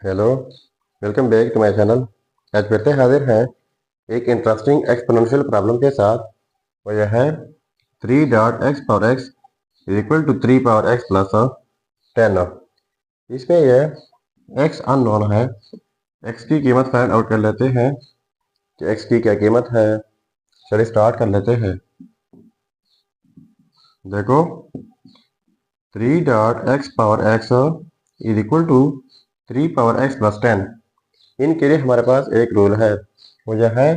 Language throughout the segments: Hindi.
Hello, welcome back to my channel. आज फिर से हाजिर हैं एक इंटरेस्टिंग एक्सपोनेंशियल प्रॉब्लम के साथ। और यह है 3.x⁴x is equal to 3 power x plus 10। इसमें यह x अननोन है। x की कीमत फाइंड आउट कर लेते हैं कि x की क्या कीमत है। चलिए स्टार्ट कर लेते हैं। देखो 3.x⁴x is equal to 3 power x plus 10। इनके लिए हमारे पास एक रूल है, वो यह है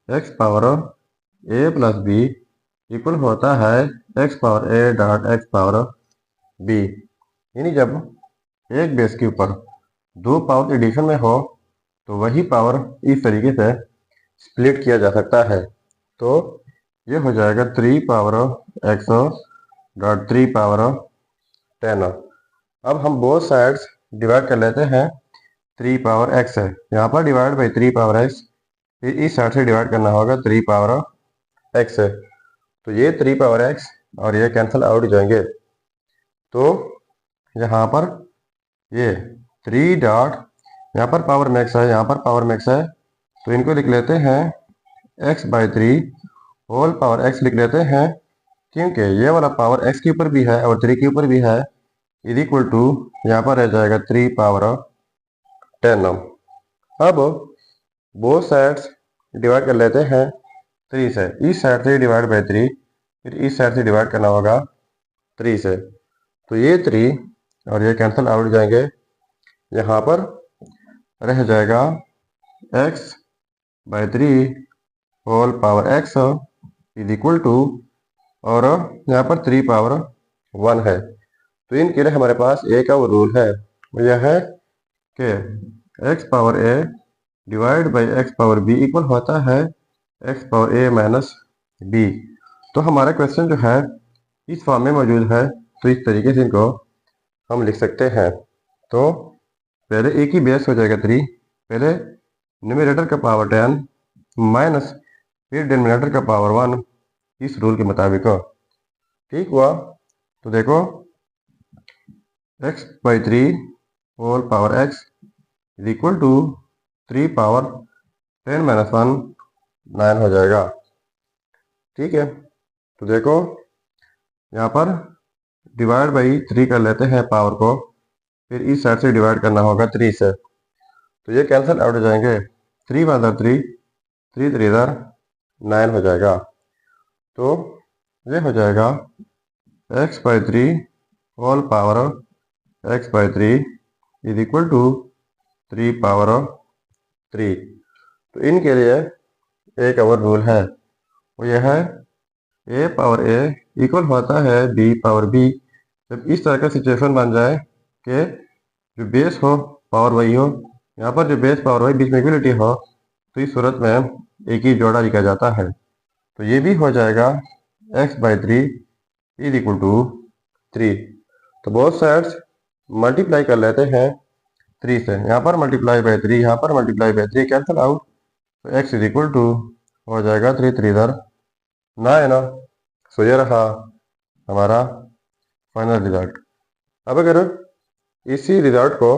x power a plus B equal होता है x power a dot x power b। यानी जब एक बेस के ऊपर दो पावर एडिशन में हो तो वही पावर इस तरीके से स्प्लिट किया जा सकता है। तो ये हो जाएगा 3 पावर x डॉट 3 पावर 10। अब हम बोथ साइड्स डिवाइड कर लेते हैं। 3 पावर x है, यहाँ पर डिवाइड बाई 3 पावर x, फिर इस साइड से डिवाइड करना होगा 3 पावर x है। तो ये 3 पावर x और ये कैंसिल आउट हो जाएंगे। तो यहाँ पर ये 3 डॉट, यहाँ पर पावर मैक्स है, यहाँ पर पावर मैक्स है, तो इनको लिख लेते हैं x/3 होल पावर x लिख लेते हैं, क्योंकि ये वाला पावर x के ऊपर भी है और 3 के ऊपर भी है। इज इक्वल टू यहाँ पर रह जाएगा 3 पावर 10। अब बोथ साइड्स डिवाइड कर लेते हैं 3 से। इस साइड से डिवाइड बाई 3, फिर इस साइड से डिवाइड करना होगा 3 से। तो ये 3 और ये कैंसिल आउट हो जाएंगे। यहाँ पर रह जाएगा x/3 whole power x is equal to, और यहाँ पर 3 पावर 1 है। तो इनके लिए हमारे पास एक का वो रूल है, वो यह है कि x power a divide by x power b equal होता है x power a minus b। तो हमारा क्वेश्चन जो है इस फॉर्म में मौजूद है, तो इस तरीके से इनको हम लिख सकते हैं। तो पहले एक ही बेस हो जाएगा 3, पहले न्यूमरेटर का पावर 10 माइनस फिर डिनोमिनेटर का पावर 1, इस रूल के मुताबिक। ठीक हुआ? तो देखो x/3 whole power x is equal to 3 power 10 minus 1 9 हो जाएगा। ठीक है, तो देखो यहाँ पर डिवाइड बाई 3 कर लेते हैं पावर को, फिर इस साइड से डिवाइड करना होगा 3 से, तो ये कैंसिल आउट हो जाएंगे। 3 × 3 3 × 9 हो जाएगा। तो ये हो जाएगा x/3 whole power x/3 is equal to 3 power 3। तो इनके लिए एक और रूल है, वो यह है a पावर a इक्वल होता है b पावर b। जब इस तरह का सिचुएशन बन जाए कि जो बेस हो पावर वही हो, यहाँ पर जो बेस पावर वही बीच में इक्वलिटी हो, तो इस सूरत में एक ही जोड़ा लिखा जाता है। तो ये भी हो जाएगा x/3 इज इक्वल टू 3। तो बोथ साइड्स मल्टीप्लाई कर लेते हैं 3 से। यहाँ पर मल्टीप्लाई बाई 3, यहाँ पर मल्टीप्लाई बाई 3, कैंसिल आउट। तो x इज इक्वल टू हो जाएगा 3 3 9। सो ये रहा हमारा फाइनल रिजल्ट। अब अगर इसी रिजल्ट को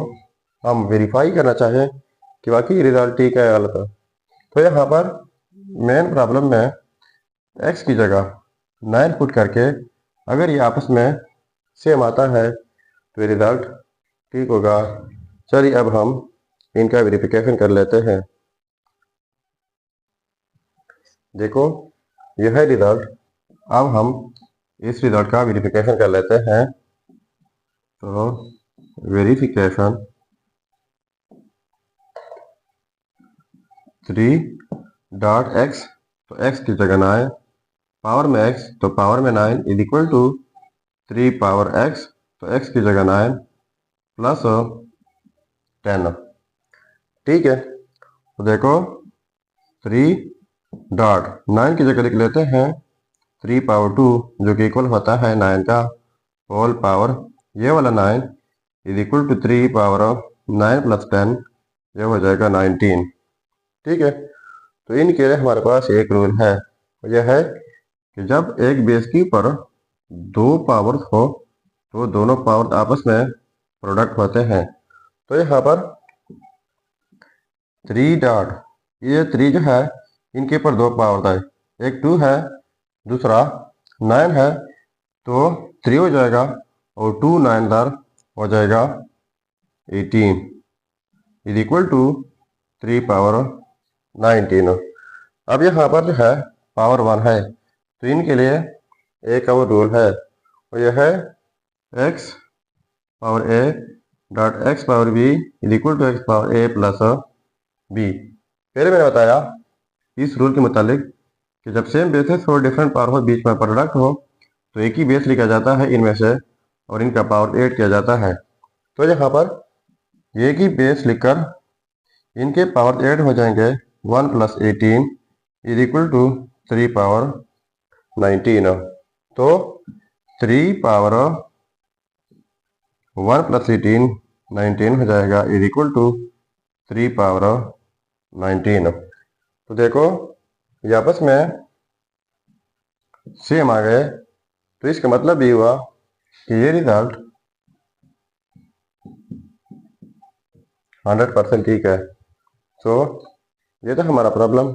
हम वेरीफाई करना चाहें कि वाकई रिजल्ट ठीक है या गलत है, तो यहाँ पर मेन प्रॉब्लम में x की जगह 9 पुट करके अगर ये आपस में सेम आता है तो ये रिजल्ट ठीक होगा। चलिए अब हम इनका वेरिफिकेशन कर लेते हैं। देखो यह है रिजल्ट। अब हम इस रिजल्ट का वेरिफिकेशन कर लेते हैं। तो वेरिफिकेशन 3.x, तो x की जगह 9, पावर में x तो पावर में 9 is equal to 3 power x, तो x की जगह 9 प्लस 10। ठीक है, तो देखो 3.9 की जगह लिख लेते हैं 3 पावर 2, जो कि इक्वल होता है 9 का होल पावर, ये वाला 9 is equal to 3 power 9 plus 10, ये हो जाएगा 19। ठीक है, तो इनके लिए हमारे पास एक रूल है, यह है कि जब एक बेस के ऊपर दो पावर हो तो दोनों पावर आपस में प्रोडक्ट होते हैं। तो यहाँ पर 3 डॉट, ये 3 जो है इनके ऊपर 2 पावर है, एक 2 है दूसरा 9 है, तो 3 हो जाएगा और 2 9 दर हो जाएगा 18 इज इक्वल टू 3 पावर 19। अब यहाँ पर जो है पावर 1 है, तो इनके लिए एक और रूल है, और यह है x power a dot x power b is equal to x power a plus b। पहले मैंने बताया इस रूल के मुतालिक कि जब सेम बेसिस और डिफरेंट पावर हो, बीच में प्रोडक्ट हो, तो एक ही बेस लिखा जाता है इनमें से और इनका पावर 8 किया जाता है। तो यहाँ पर एक ही बेस लिखकर इनके पावर 8 हो जाएंगे 1 plus 18 is equal to 3 power 19। तो 3 पावर 1 प्लस 18 19 हो जाएगा इज इक्वल टू 3 पावर 19। तो देखो ये आपस में सेम आ गए, तो इसका मतलब ये हुआ कि ये रिजल्ट 100% ठीक है। तो ये था हमारा प्रॉब्लम।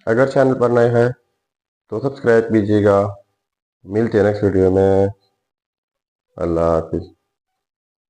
अगर चैनल पर नए हैं तो सब्सक्राइब कीजिएगा। मिलते हैं नेक्स्ट वीडियो में। अल्लाह हाफिज़।